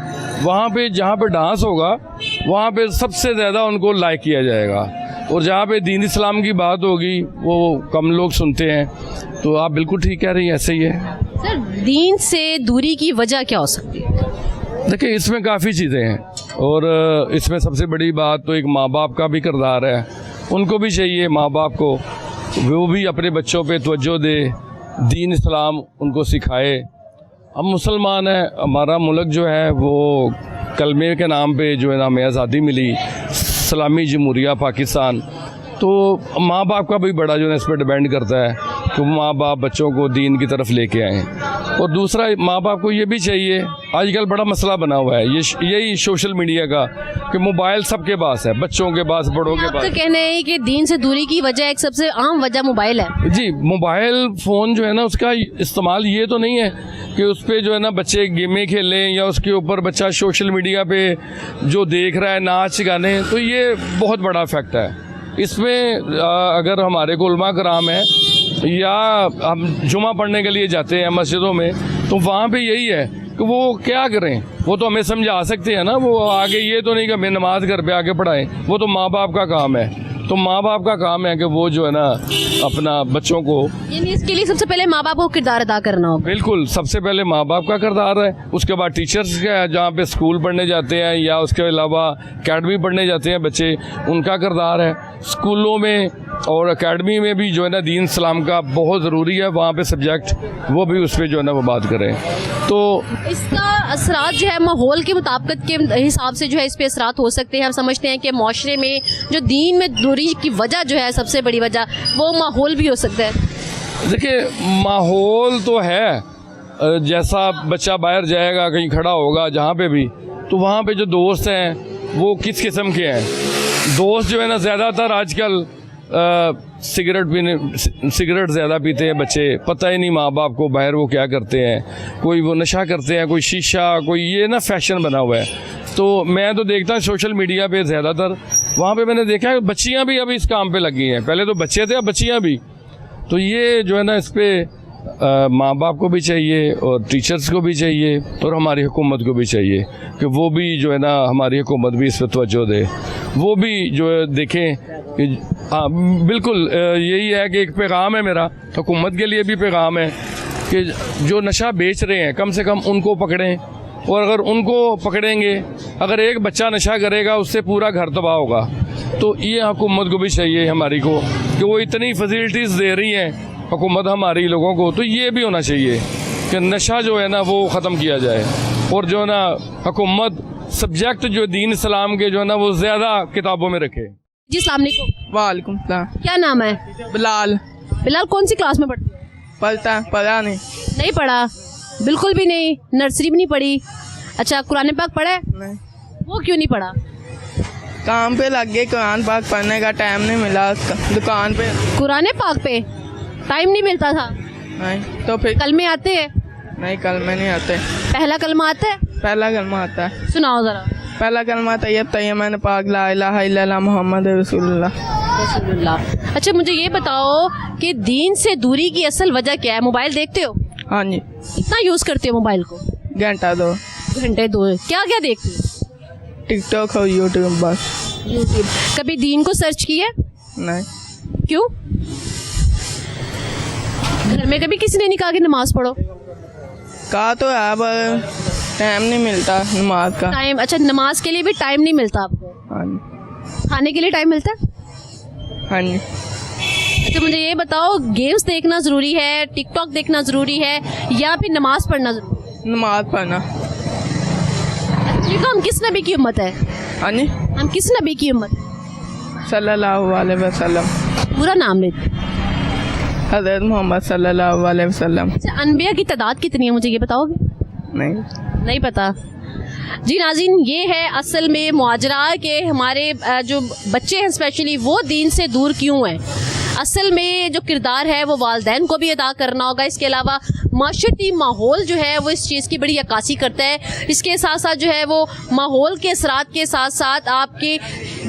وہاں پہ جہاں پہ ڈانس ہوگا وہاں پہ سب سے زیادہ ان کو لائک کیا جائے گا, اور جہاں پہ دین اسلام کی بات ہوگی وہ کم لوگ سنتے ہیں. تو آپ بالکل ٹھیک کہہ رہی ہیں, ایسے ہی ہے. سر دین سے دوری کی وجہ کیا ہو سکتی ہے؟ دیکھیں اس میں کافی چیزیں ہیں اور اس میں سب سے بڑی بات تو ایک ماں باپ کا بھی کردار ہے. ان کو بھی چاہیے ماں باپ کو وہ بھی اپنے بچوں پہ توجہ دے, دین اسلام ان کو سکھائے. ہم مسلمان ہیں, ہمارا ملک جو ہے وہ کلمے کے نام پہ جو ہے نا ہمیں آزادی ملی, اسلامی جمہوریہ پاکستان. تو ماں باپ کا بھی بڑا جو ہے اس پہ ڈیپینڈ کرتا ہے کہ ماں باپ بچوں کو دین کی طرف لے کے آئیں. اور دوسرا ماں باپ کو یہ بھی چاہیے, آج کل بڑا مسئلہ بنا ہوا ہے یہی سوشل میڈیا کا کہ موبائل سب کے پاس ہے, بچوں کے پاس بڑوں کے پاس. آپ تو کہنا ہے کہ دین سے دوری کی وجہ ایک سب سے عام وجہ موبائل ہے. جی موبائل فون جو ہے نا اس کا استعمال یہ تو نہیں ہے کہ اس پہ جو ہے نا بچے گیمیں کھیلیں یا اس کے اوپر بچہ سوشل میڈیا پہ جو دیکھ رہا ہے ناچ گانے, تو یہ بہت بڑا افیکٹ ہے. اس میں اگر ہمارے کو علماء کرام ہیں یا ہم جمعہ پڑھنے کے لیے جاتے ہیں مسجدوں میں تو وہاں پہ یہی ہے کہ وہ کیا کریں, وہ تو ہمیں سمجھا سکتے ہیں نا, وہ آگے یہ تو نہیں کہ ہمیں نماز گھر پہ آ کے پڑھائیں, وہ تو ماں باپ کا کام ہے. تو ماں باپ کا کام ہے کہ وہ جو ہے نا اپنا بچوں کو, یعنی اس کے لیے سب سے پہلے ماں باپ کو کردار ادا کرنا ہوگا. بالکل سب سے پہلے ماں باپ کا کردار ہے, اس کے بعد ٹیچرز کا ہے جہاں پہ اسکول پڑھنے جاتے ہیں یا اس کے علاوہ اکیڈمی پڑھنے جاتے ہیں بچے, ان کا کردار ہے. اسکولوں میں اور اکیڈمی میں بھی جو ہے نا دین اسلام کا بہت ضروری ہے, وہاں پہ سبجیکٹ وہ بھی اس پہ جو ہے نا وہ بات کریں. تو اس کا اثرات جو ہے ماحول کے مطابقت کے حساب سے جو ہے اس پہ اثرات ہو سکتے ہیں. ہم سمجھتے ہیں کہ معاشرے میں جو دین میں دوری کی وجہ جو ہے سب سے بڑی وجہ وہ ماحول بھی ہو سکتا ہے. دیکھیں ماحول تو ہے, جیسا بچہ باہر جائے گا کہیں کھڑا ہوگا جہاں پہ بھی, تو وہاں پہ جو دوست ہیں وہ کس قسم کے ہیں. دوست جو ہے نا زیادہ تر آج کل सिगरेट ज़्यादा पीते हैं बच्चे, पता ही नहीं माँ बाप को बाहर वो क्या करते हैं, कोई वो नशा करते हैं, कोई शीशा, कोई ये ना फैशन बना हुआ है। तो मैं तो देखता हूँ सोशल मीडिया पे ज़्यादातर, वहाँ पे मैंने देखा है बच्चियाँ भी अभी इस काम पे लगी हैं, पहले तो बच्चे थे अब बच्चियाँ भी। तो ये जो है ना इस पर माँ बाप को भी चाहिए और टीचर्स को भी चाहिए और हमारी हुकूमत को भी चाहिए कि वो भी जो है ना हमारी हुकूमत भी इस पर तवज्जो दे, वो भी जो है देखें कि हाँ बिल्कुल यही है कि एक पैगाम है मेरा, हुकूमत के लिए भी पैगाम है कि जो नशा बेच रहे हैं कम से कम उनको पकड़ें, और अगर उनको पकड़ेंगे, अगर एक बच्चा नशा करेगा उससे पूरा घर तबाह होगा। तो ये हुकूमत को भी चाहिए हमारी को कि वो इतनी फैसिलिटीज़ दे रही हैं हुकूमत हमारी लोगों को, तो ये भी होना चाहिए कि नशा जो है ना वो ख़त्म किया जाए, और जो है ना हुकूमत सब्जेक्ट जो दीन इस्लाम के जो है ना वो ज़्यादा किताबों में रखे। जी अस्सलाम वालेकुम। वालेकुम सलाम। क्या नाम है? बिलाल। बिलाल कौन सी क्लास में पढ़ते हो? पढ़ा नहीं। नहीं पढ़ा, बिल्कुल भी नहीं, नर्सरी भी नहीं पढ़ी। अच्छा, कुरान पाक पढ़ा है? नहीं। वो क्यों नहीं पढ़ा? काम पे लग गए, कुरान पाक पढ़ने का टाइम नहीं मिला, दुकान पे। कुरान पाक पे टाइम नहीं मिलता था? नहीं। तो फिर कलमे आते हैं? नहीं, कलमे नहीं आते। पहला कलमा आता है? पहला कलमा आता है। सुनाओ जरा। पहला कलमा तैयब तैयमन पाक ला इलाहा इल्लल्लाह मुहम्मद रसूलुल्लाह। रसूलुल्लाह। अच्छा मुझे ये बताओ कि दीन से दूरी की असल वजह क्या है? मोबाइल देखते हो? हाँ जी। कितना यूज़ करते हो मोबाइल को? घंटा 2 घंटे 2। क्या क्या देखते हो? टिकटॉक और यूट्यूब बस। यूट्यूब। कभी दीन को सर्च किया? नहीं। क्यों? घर में कभी किसी ने नहीं कहा कि नमाज पढ़ो? कहा तो है पर टाइम नहीं मिलता नमाज का। टाइम? अच्छा, नमाज के लिए भी टाइम नहीं मिलता आपको? हाँ जी। खाने के लिए टाइम मिलता है? हाँ जी। अच्छा मुझे ये बताओ, गेम्स देखना ज़रूरी है, टिकटॉक देखना ज़रूरी है, या फिर नमाज पढ़ना ज़रूरी है? नमाज पढ़ना। देखो हम किस नबी की उम्मत है? हाँ जी। हम किस नबी की उम्मत? सल्लल्लाहु अलैहि वसल्लम। पूरा नाम लेते। हज़रत मोहम्मद सल्लल्लाहु अलैहि वसल्लम। अच्छा, अनबिया की तादाद कितनी है मुझे ये बताओगे? नहीं पता। जी नाज़रीन, ये है असल में मुआजरा के हमारे जो बच्चे हैं स्पेशली वो दीन से दूर क्यों हैं। असल में जो किरदार है वो वालिदैन को भी अदा करना होगा, इसके अलावा माशरती माहौल जो है वो इस चीज़ की बड़ी अक्कासी करता है। इसके साथ साथ जो है वो माहौल के असरात के साथ साथ आपकी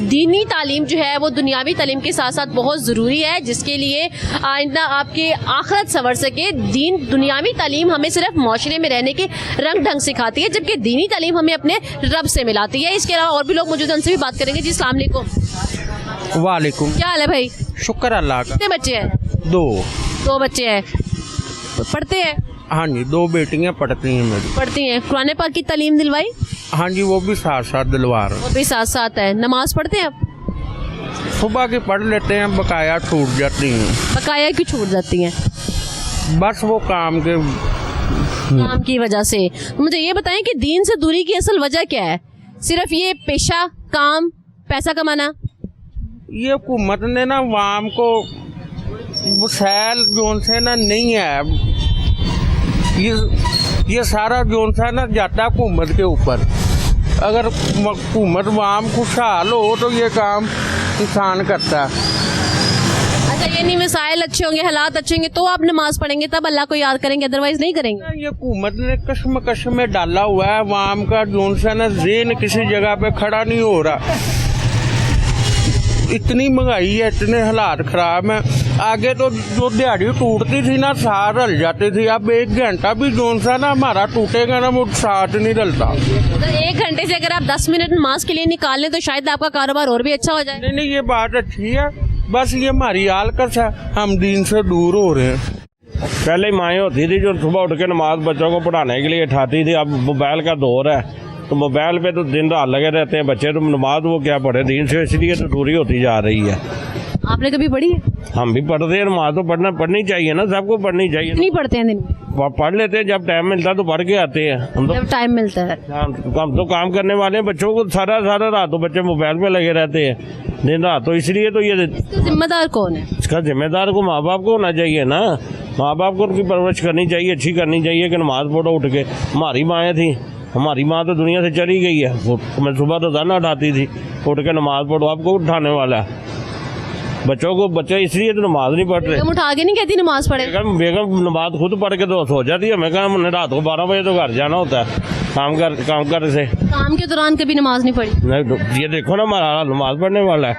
दीनी तालीम जो है वो दुनियावी तालीम के साथ साथ बहुत ज़रूरी है, जिसके लिए आइंदा आपके आखिरत संवर सके। दीन दुनियावी तालीम हमें सिर्फ माशरे में रहने के रंग ढंग सिखाती है, जबकि दीनी तालीम हमें अपने रब से मिलाती है। इसके अलावा और भी लोग मौजूद हैं, उनसे भी बात करेंगे। जी अस्सलाम वालेकुम। वालेकुम। क्या हाल है भाई? शुक्र अल्लाह का। कितने बच्चे हैं? 2 बच्चे हैं। पढ़ते हैं? हाँ जी, 2 बेटियां पढ़ती हैं मेरी। पढ़ती हैं। कुरान पाक की तालीम दिलवाई? हाँ जी, वो भी साथ साथ दिलवा रहे। वो भी साथ साथ है। नमाज पढ़ते हैं आप? सुबह की पढ़ लेते हैं, बकाया छूट जाती हैं। बकाया क्यों छूट जाती हैं? बस वो काम की वजह से। मुझे ये बताएं कि दीन से दूरी की असल वजह क्या है? सिर्फ ये पेशा, काम, पैसा कमाना? ये हुकूमत ने ना वाम को वसैल जोन से ना नहीं है, ये सारा जोन सा ना जाता हुकूमत के ऊपर। अगर हुकूमत वाम खुशहाल हो तो ये काम इंसान करता है। अच्छा, ये नहीं मिसाइल अच्छे होंगे, हालात अच्छे होंगे तो आप नमाज पढ़ेंगे, तब अल्लाह को याद करेंगे, अदरवाइज नहीं करेंगे। ये हुकूमत ने कश्मकश में डाला हुआ है वाम का, जोन सा ना ज़हन किसी जगह पे खड़ा नहीं हो रहा। इतनी महंगाई है, इतने हालात ख़राब हैं। आगे तो जो दिहाड़ी टूटती थी ना साथ रल जाती थी, अब 1 घंटा भी जोन सा ना हमारा टूटेगा ना वो साथ नहीं रलता। तो 1 घंटे से अगर आप 10 मिनट नमाज के लिए निकाल लें तो शायद आपका कारोबार और भी अच्छा हो जाए। नहीं, ये बात अच्छी है, बस ये हमारी हालत है, हम दीन से दूर हो रहे हैं। पहले माएँ होती थी जो सुबह उठ के नमाज बच्चों को पढ़ाने के लिए उठाती थी, अब मोबाइल का दौर है तो मोबाइल पे तो दिन रात लगे रहते हैं बच्चे, तो नमाज वो क्या पढ़े दीन से, इसलिए तो दूरी होती जा रही है। आपने कभी पढ़ी है? हम भी पढ़ते हैं, नमाज तो पढ़नी चाहिए ना, सबको पढ़नी चाहिए। नहीं पढ़ते हैं दिन में? पढ़ लेते हैं, जब टाइम मिलता है तो पढ़ के आते हैं हम तो। जब टाइम मिलता है। हम तो काम करने वाले हैं, बच्चों को सारा रात तो बच्चे मोबाइल पे लगे रहते हैं दिन रात, तो इसलिए तो ये जिम्मेदार कौन है इसका? जिम्मेदार को माँ बाप को होना चाहिए ना, माँ बाप को उनकी परवरिश करनी चाहिए, अच्छी करनी चाहिए कि नमाज पढ़ो उठ के। हमारी माएँ थी, हमारी माँ तो दुनिया से चली गई है, वो मैं सुबह तो दाना उठाती थी, उठ के नमाज पढ़ो, आपको उठाने वाला है। बच्चों को बच्चे इसलिए तो नमाज नहीं पढ़ रहे। हम उठा के नहीं कहती नमाज पढ़े। बेगम नमाज खुद पढ़ के तो सो जाती है। मैं कहा हमने रात को 12 बजे तो घर जाना होता है काम कर से। काम के दौरान कभी नमाज नहीं पढ़ी? नहीं तो ये देखो ना हमारा नमाज पढ़ने वाला है,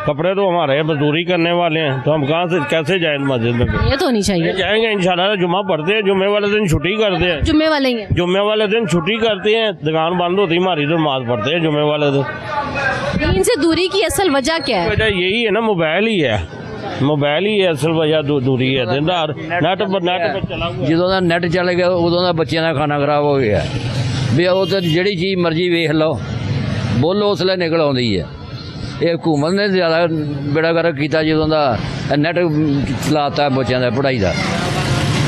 कपड़े तो हमारे मजदूरी करने वाले हैं, तो हम कहाँ से कैसे जाएं मस्जिद में? ये तो नहीं चाहिए। जाएंगे इंशाल्लाह, जुम्मा पढ़ते हैं, जुम्मे वाले दिन छुट्टी करते हैं। जुम्मे वाले ही हैं। जुम्मे वाले दिन छुट्टी करते हैं, दुकान बंद होती है हमारी, तो नमाज पढ़ते हैं जुम्मे वाले दिन। दीन से दूरी की असल वजह क्या है? वजह यही है ना, मोबाइल ही है। मोबाइल ही है असल वजह, दूरी है। दिन रात नेट पर चला हुआ। ਜਦੋਂ ਦਾ ਨੈਟ ਚੱਲ ਗਿਆ ਉਦੋਂ ਦਾ ਬੱਚਿਆਂ ਦਾ ਖਾਣਾ ਖਰਾਬ ਹੋ ਗਿਆ ਵੀ ਉਹ ਤਾਂ ਜਿਹੜੀ ਚੀਜ਼ ਮਰਜ਼ੀ ਵੇਖ ਲਓ ਬੋਲੋ ਉਸ ਲਈ ਨਿਕਲ ਆਉਂਦੀ ਹੈ। ਇਹ ਹਕੂਮਤ ਨੇ ਜ਼ਿਆਦਾ ਬੇੜਾ ਗਰਕ ਕੀਤਾ ਜਦੋਂ ਦਾ ਨੈਟ ਚਲਾਤਾ ਬੱਚਿਆਂ ਦਾ ਪੜ੍ਹਾਈ ਦਾ।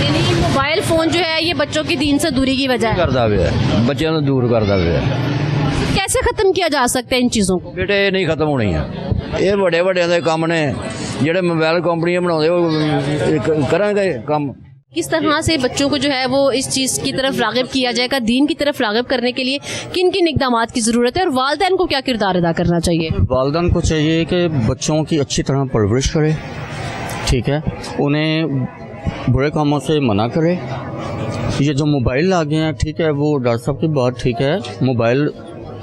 यानी मोबाइल फोन जो है ये बच्चों की दीन से दूरी की वजह है। ਕਰਦਾ ਪਿਆ ਬੱਚਿਆਂ ਨੂੰ ਦੂਰ ਕਰਦਾ ਪਿਆ। कैसे खत्म किया जा सकता है इन चीज़ों को? ਬੇਟੇ ਇਹ ਨਹੀਂ ਖਤਮ ਹੋਣੀਆਂ, ਇਹ ਵੱਡੇ ਵੱਡਿਆਂ ਦੇ ਕੰਮ ਨੇ ਜਿਹੜੇ ਮੋਬਾਈਲ ਕੰਪਨੀਆਂ ਬਣਾਉਂਦੇ ਉਹ ਕਰਾਂਗੇ ਕੰਮ। किस तरह से बच्चों को जो है वो इस चीज़ की तरफ राग़िब किया जाएगा, दीन की तरफ राग़िब करने के लिए किन किन इक़दामात की ज़रूरत है और वालिदैन को क्या किरदार अदा करना चाहिए? वालिदैन को चाहिए कि बच्चों की अच्छी तरह परवरिश करे, ठीक है, उन्हें बुरे कामों से मना करे। ये जो मोबाइल आ गए हैं, ठीक है, वो डॉक्टर साहब की बात ठीक है, मोबाइल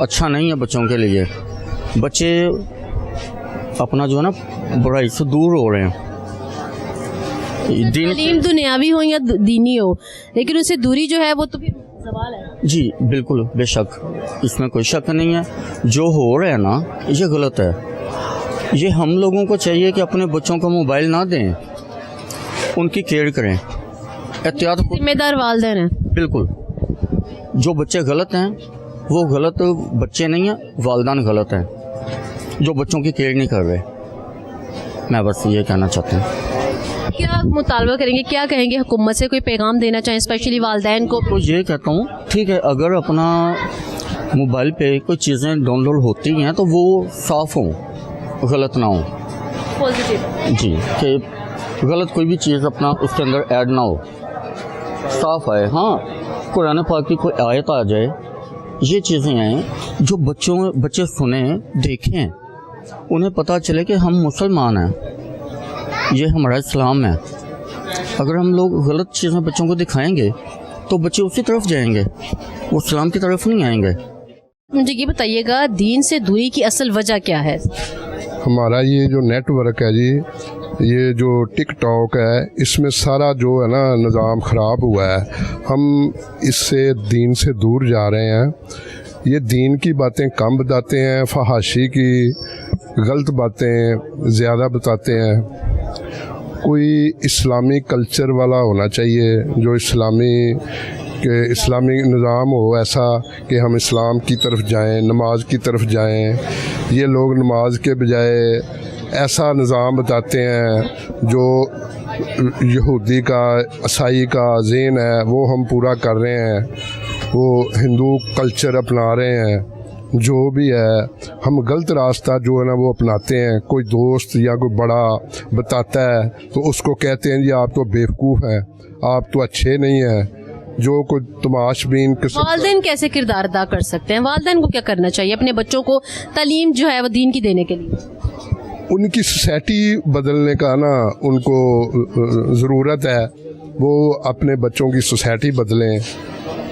अच्छा नहीं है बच्चों के लिए। बच्चे अपना जो है ना बुराई से दूर हो रहे हैं। तालीम दुनियावी हो या दीनी हो, लेकिन उससे दूरी जो है वो तो फिर सवाल है। जी बिल्कुल, बेशक, इसमें कोई शक नहीं है। जो हो रहा है ना ये गलत है। ये हम लोगों को चाहिए कि अपने बच्चों को मोबाइल ना दें, उनकी केयर करें, एहतियात। जिम्मेदार वालिदैन हैं। बिल्कुल, जो बच्चे गलत हैं वो गलत बच्चे नहीं हैं, वालिदैन गलत हैं जो बच्चों की केयर नहीं कर रहे। मैं बस ये कहना चाहता हूँ। क्या मुतालबा करेंगे, क्या कहेंगे हुकूमत से, कोई पैगाम देना चाहें स्पेशली वालिदैन को? तो ये कहता हूँ, ठीक है, अगर अपना मोबाइल पे कोई चीज़ें डाउनलोड होती हैं तो वो साफ़ हों, गलत ना हो। पॉजिटिव जी, कि गलत कोई भी चीज़ अपना उसके अंदर ऐड ना हो, साफ़ आए। हाँ, कुरान पाक की कोई आयत आ जाए, ये चीज़ें हैं जो बच्चे सुने, देखें, उन्हें पता चले कि हम मुसलमान हैं, ये हमारा इस्लाम है। अगर हम लोग गलत चीज़ें बच्चों को दिखाएंगे तो बच्चे उसी तरफ जाएंगे, वो इस्लाम की तरफ नहीं आएंगे। मुझे ये बताइएगा, दीन से दूरी की असल वजह क्या है? हमारा ये जो नेटवर्क है जी, ये जो टिकटॉक है, इसमें सारा जो है ना निज़ाम ख़राब हुआ है। हम इससे दीन से दूर जा रहे हैं। ये दीन की बातें कम बताते हैं, फहाशी की गलत बातें ज़्यादा बताते हैं। कोई इस्लामी कल्चर वाला होना चाहिए, जो इस्लामी निज़ाम हो ऐसा कि हम इस्लाम की तरफ जाएं, नमाज की तरफ जाएं। ये लोग नमाज के बजाय ऐसा निज़ाम बताते हैं जो यहूदी का, ईसाई का ज़हन है वो हम पूरा कर रहे हैं, वो हिंदू कल्चर अपना रहे हैं। जो भी है, हम गलत रास्ता जो है ना वो अपनाते हैं। कोई दोस्त या कोई बड़ा बताता है तो उसको कहते हैं जी आप तो बेवकूफ़ हैं, आप तो अच्छे नहीं हैं। जो कोई तमाशबीन वालिदैन कैसे किरदार अदा कर सकते हैं? वालिदैन को क्या करना चाहिए अपने बच्चों को तालीम जो है वो दीन की देने के लिए? उनकी सोसाइटी बदलने का ना उनको ज़रूरत है। वो अपने बच्चों की सोसाइटी बदलें,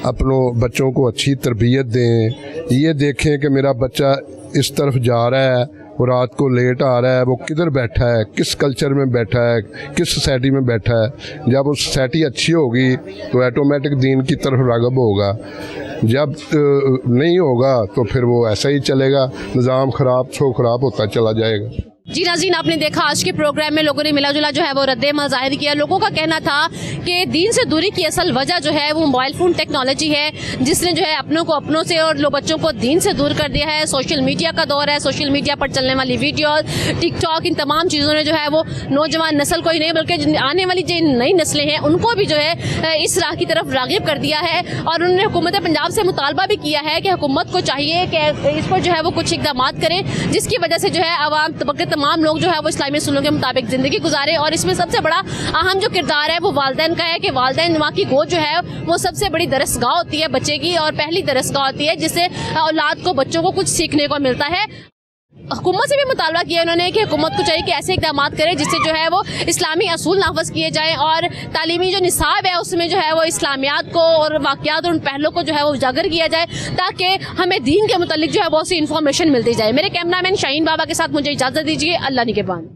अपनों बच्चों को अच्छी तरबियत दें। ये देखें कि मेरा बच्चा इस तरफ जा रहा है, वो रात को लेट आ रहा है, वो किधर बैठा है, किस कल्चर में बैठा है, किस सोसाइटी में बैठा है। जब वो सोसाइटी अच्छी होगी तो ऑटोमेटिक दीन की तरफ राग़िब होगा। जब नहीं होगा तो फिर वो ऐसा ही चलेगा, निज़ाम ख़राब होता चला जाएगा। जी नाज़रीन, आपने देखा आज के प्रोग्राम में लोगों ने मिला जुला जो है वो रद्द-ए-अमल ज़ाहिर किया। लोगों का कहना था कि दीन से दूरी की असल वजह जो है वो मोबाइल फ़ोन टेक्नोलॉजी है, जिसने जो है अपनों को अपनों से और बच्चों को दीन से दूर कर दिया है। सोशल मीडिया का दौर है, सोशल मीडिया पर चलने वाली वीडियो, टिकटॉक, इन तमाम चीज़ों ने जो है वो नौजवान नस्ल को ही नहीं बल्कि आने वाली जो नई नस्लें हैं उनको भी जो है इस राह की तरफ राग़िब कर दिया है। और उन्होंने हुकूमत पंजाब से मुतालबा भी किया है कि हुकूमत को चाहिए कि इस पर जो है वो कुछ इक़दामात करें, जिसकी वजह से जो है आवाम तबके तमाम लोग जो है वो इस्लामी उसूलों के मुताबिक ज़िंदगी गुजारे। और इसमें सबसे बड़ा अहम जो किरदार है वो वालिदैन का है कि वालिदैन माँ की गोद जो है वो सबसे बड़ी दरसगाह होती है बच्चे की, और पहली दरसगाह होती है जिससे औलाद को, बच्चों को कुछ सीखने को मिलता है। हुकूमत से भी मुतालबा किया उन्होंने कि हुकूमत को चाहिए कि ऐसे इकदाम करे जिससे जो है वो इस्लामी असूल नाफज किए जाएँ और तालीमी जो निसाब है उसमें जो है वो इस्लामियात को और वाक़यात और उन पहलों को जो है वो उजागर किया जाए ताकि हमें दीन के मुतालिक जो है बहुत सी इन्फॉर्मेशन मिलती जाए। मेरे कैमरामैन शाहीन बाबा के साथ मुझे इजाज़त दीजिए। अल्लाह निगहबान।